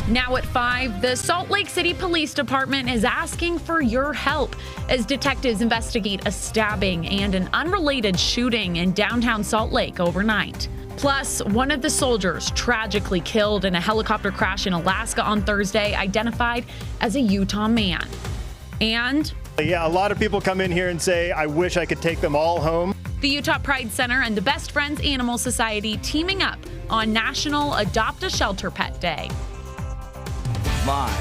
Now at 5, the Salt Lake City Police Department is asking for your help as detectives investigate a stabbing and an unrelated shooting in downtown Salt Lake overnight. Plus, one of the soldiers tragically killed in a helicopter crash in Alaska on Thursday identified as a Utah man. And yeah, a lot of people come in here and say, I wish I could take them all home. The Utah Pride Center and the Best Friends Animal Society teaming up on National Adopt a Shelter Pet Day. Live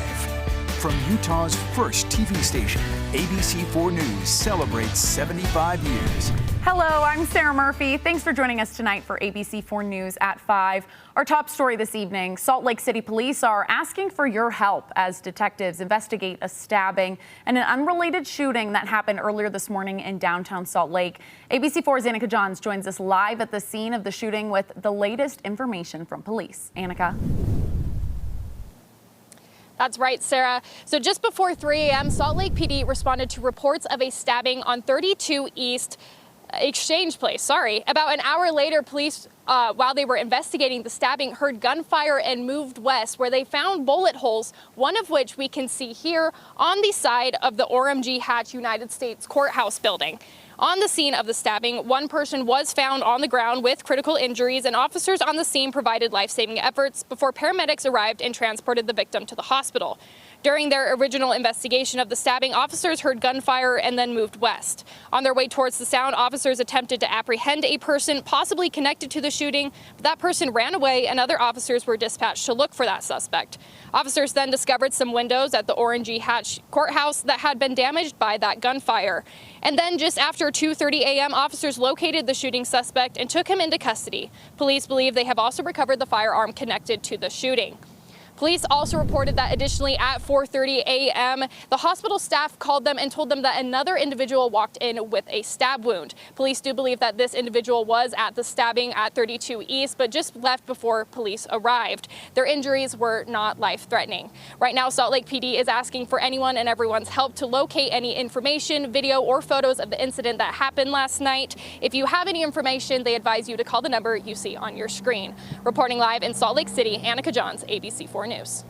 from Utah's first TV station, ABC4 News celebrates 75 years. Hello, I'm Sarah Murphy. Thanks for joining us tonight for ABC4 News at 5. Our top story this evening, Salt Lake City Police are asking for your help as detectives investigate a stabbing and an unrelated shooting that happened earlier this morning in downtown Salt Lake. ABC4's Annika Johns joins us live at the scene of the shooting with the latest information from police. Annika. That's right, Sarah. So just before 3 a.m., Salt Lake PD responded to reports of a stabbing on 32 East Exchange Place. About an hour later, police, while they were investigating the stabbing, heard gunfire and moved west, where they found bullet holes, one of which we can see here on the side of the ORMG Hatch United States Courthouse building. On the scene of the stabbing, one person was found on the ground with critical injuries, and officers on the scene provided life-saving efforts before paramedics arrived and transported the victim to the hospital. During their original investigation of the stabbing, officers heard gunfire and then moved west. On their way towards the sound, officers attempted to apprehend a person possibly connected to the shooting, but that person ran away and other officers were dispatched to look for that suspect. Officers then discovered some windows at the Orangey Hatch Courthouse that had been damaged by that gunfire. And then just after 2:30 a.m., officers located the shooting suspect and took him into custody. Police believe they have also recovered the firearm connected to the shooting. Police also reported that additionally at 4:30 a.m., the hospital staff called them and told them that another individual walked in with a stab wound. Police do believe that this individual was at the stabbing at 32 East, but just left before police arrived. Their injuries were not life-threatening. Right now, Salt Lake PD is asking for anyone and everyone's help to locate any information, video, or photos of the incident that happened last night. If you have any information, they advise you to call the number you see on your screen. Reporting live in Salt Lake City, Annika Johns, ABC4 News.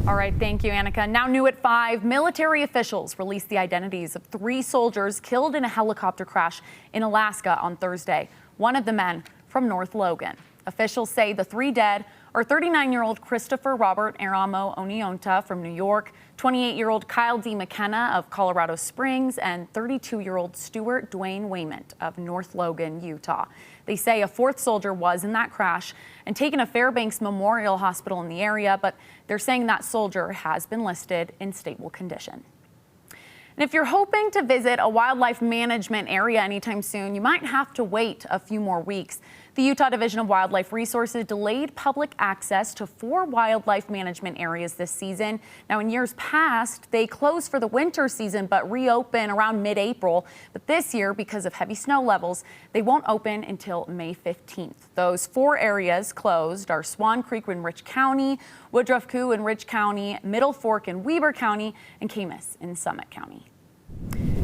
All right, thank you, Annika. Now new at 5, military officials released the identities of 3 soldiers killed in a helicopter crash in Alaska on Thursday. One of the men from North Logan. Officials say the 3 dead are 39-year-old Christopher Robert Aramo Onionta from New York, 28-year-old Kyle D. McKenna of Colorado Springs, and 32-year-old Stuart Dwayne Wayment of North Logan, Utah. They say a 4th soldier was in that crash and taken to Fairbanks Memorial Hospital in the area, but they're saying that soldier has been listed in stable condition. And if you're hoping to visit a wildlife management area anytime soon, you might have to wait a few more weeks. The Utah Division of Wildlife Resources delayed public access to 4 wildlife management areas this season. Now, in years past, they closed for the winter season but reopen around mid-April. But this year, because of heavy snow levels, they won't open until May 15th. Those 4 areas closed are Swan Creek in Rich County, Woodruff Coo in Rich County, Middle Fork in Weber County, and Camas in Summit County.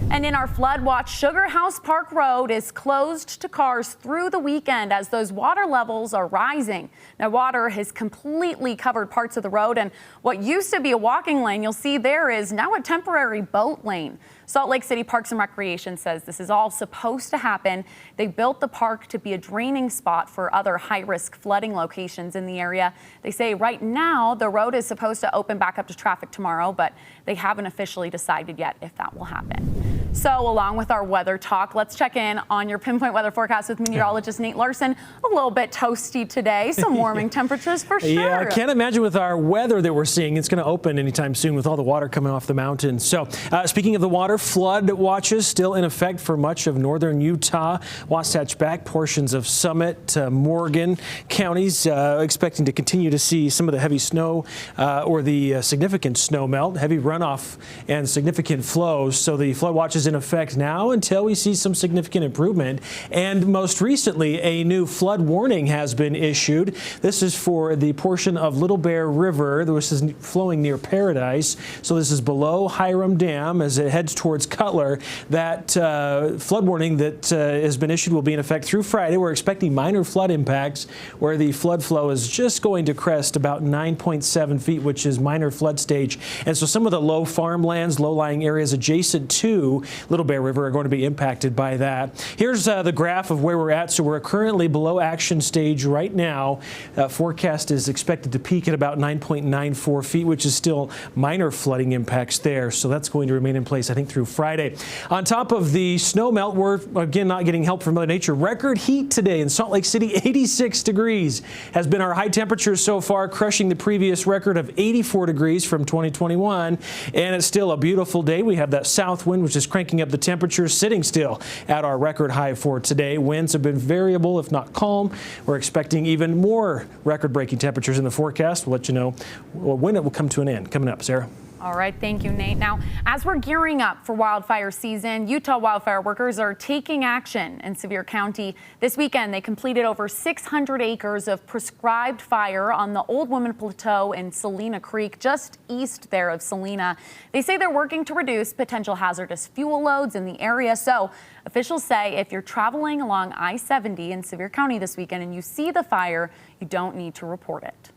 And in our flood watch, Sugar House Park Road is closed to cars through the weekend as those water levels are rising. Now, water has completely covered parts of the road, and what used to be a walking lane you'll see there is now a temporary boat lane. Salt Lake City Parks and Recreation says this is all supposed to happen. They built the park to be a draining spot for other high-risk flooding locations in the area. They say right now the road is supposed to open back up to traffic tomorrow, but they haven't officially decided yet if that will happen. So along with our weather talk, let's check in on your pinpoint weather forecast with meteorologist Nate Larson. A little bit toasty today, some warming temperatures for sure. Yeah, I can't imagine with our weather that we're seeing, it's going to open anytime soon with all the water coming off the mountains. So speaking of the water, flood watches still in effect for much of northern Utah, Wasatch back portions of Summit, Morgan counties, expecting to continue to see some of the heavy snow or the significant snow melt, heavy runoff and significant flows. So the flood watches is in effect now until we see some significant improvement. And most recently, a new flood warning has been issued. This is for the portion of Little Bear River that was flowing near Paradise. So this is below Hiram Dam as it heads towards Cutler. That flood warning that has been issued will be in effect through Friday. We're expecting minor flood impacts where the flood flow is just going to crest about 9.7 feet, which is minor flood stage. And so some of the low farmlands, low-lying areas adjacent to Little Bear River are going to be impacted by that. Here's the graph of where we're at. So we're currently below action stage right now. Forecast is expected to peak at about 9.94 feet, which is still minor flooding impacts there. So that's going to remain in place, I think, through Friday. On top of the snow melt, we're again not getting help from Mother Nature. Record heat today in Salt Lake City, 86 degrees has been our high temperatures so far, crushing the previous record of 84 degrees from 2021. And it's still a beautiful day. We have that south wind, which is cranking up the temperatures, sitting still at our record high for today. Winds have been variable, if not calm. We're expecting even more record-breaking temperatures in the forecast. We'll let you know when it will come to an end. Coming up, Sarah. All right, thank you, Nate. Now, as we're gearing up for wildfire season, Utah wildfire workers are taking action in Sevier County. This weekend, they completed over 600 acres of prescribed fire on the Old Woman Plateau in Salina Creek, just east there of Salina. They say they're working to reduce potential hazardous fuel loads in the area. So officials say if you're traveling along I-70 in Sevier County this weekend and you see the fire, you don't need to report it.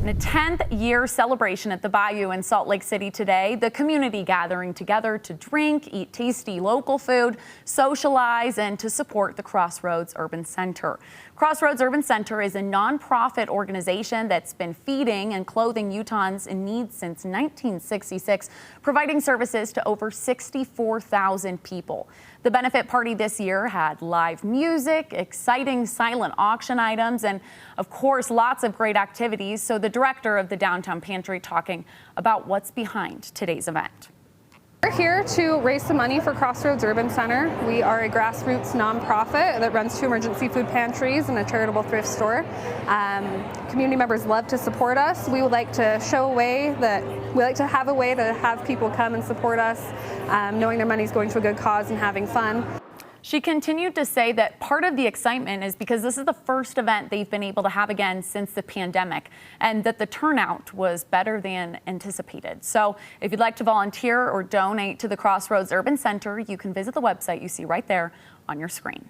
In a 10th year celebration at the Bayou in Salt Lake City today, the community gathering together to drink, eat tasty local food, socialize, and to support the Crossroads Urban Center. Crossroads Urban Center is a nonprofit organization that's been feeding and clothing Utahns in need since 1966, providing services to over 64,000 people. The benefit party this year had live music, exciting silent auction items, and of course, lots of great activities. So the director of the Downtown Pantry talking about what's behind today's event. We're here to raise some money for Crossroads Urban Center. We are a grassroots nonprofit that runs 2 emergency food pantries and a charitable thrift store. Community members love to support us. We would like to show a way that we like to have a way to have people come and support us, knowing their money is going to a good cause and having fun. She continued to say that part of the excitement is because this is the first event they've been able to have again since the pandemic, and that the turnout was better than anticipated. So if you'd like to volunteer or donate to the Crossroads Urban Center, you can visit the website you see right there on your screen.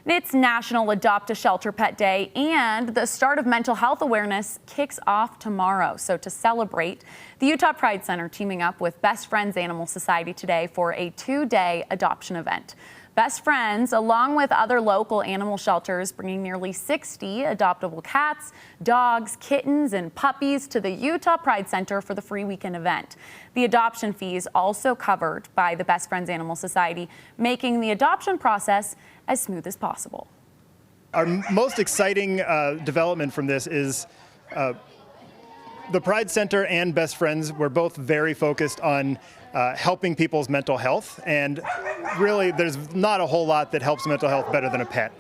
It's National Adopt a Shelter Pet Day, and the start of mental health awareness kicks off tomorrow. So to celebrate, the Utah Pride Center teaming up with Best Friends Animal Society today for a 2-day adoption event. Best Friends, along with other local animal shelters, bringing nearly 60 adoptable cats, dogs, kittens, and puppies to the Utah Pride Center for the free weekend event. The adoption fees also covered by the Best Friends Animal Society, making the adoption process as smooth as possible. Our most exciting development from this is the Pride Center and Best Friends were both very focused on helping people's mental health, and really there's not a whole lot that helps mental health better than a pet.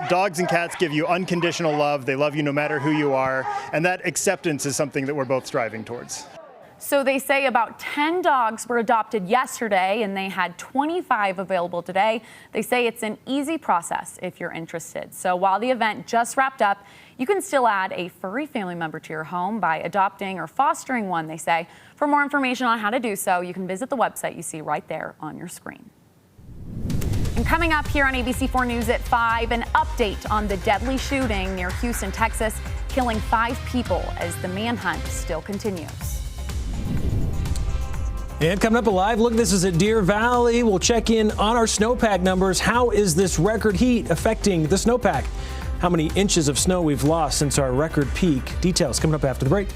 Dogs and cats give you unconditional love. They love you no matter who you are, and that acceptance is something that we're both striving towards. So they say about 10 dogs were adopted yesterday, and they had 25 available today. They say it's an easy process if you're interested. So while the event just wrapped up, you can still add a furry family member to your home by adopting or fostering one, they say. For more information on how to do so, you can visit the website you see right there on your screen. And coming up here on ABC4 News at 5, an update on the deadly shooting near Houston, Texas, killing 5 people as the manhunt still continues. And coming up, a live look, this is at Deer Valley. We'll check in on our snowpack numbers. How is this record heat affecting the snowpack? How many inches of snow we've lost since our record peak? Details coming up after the break.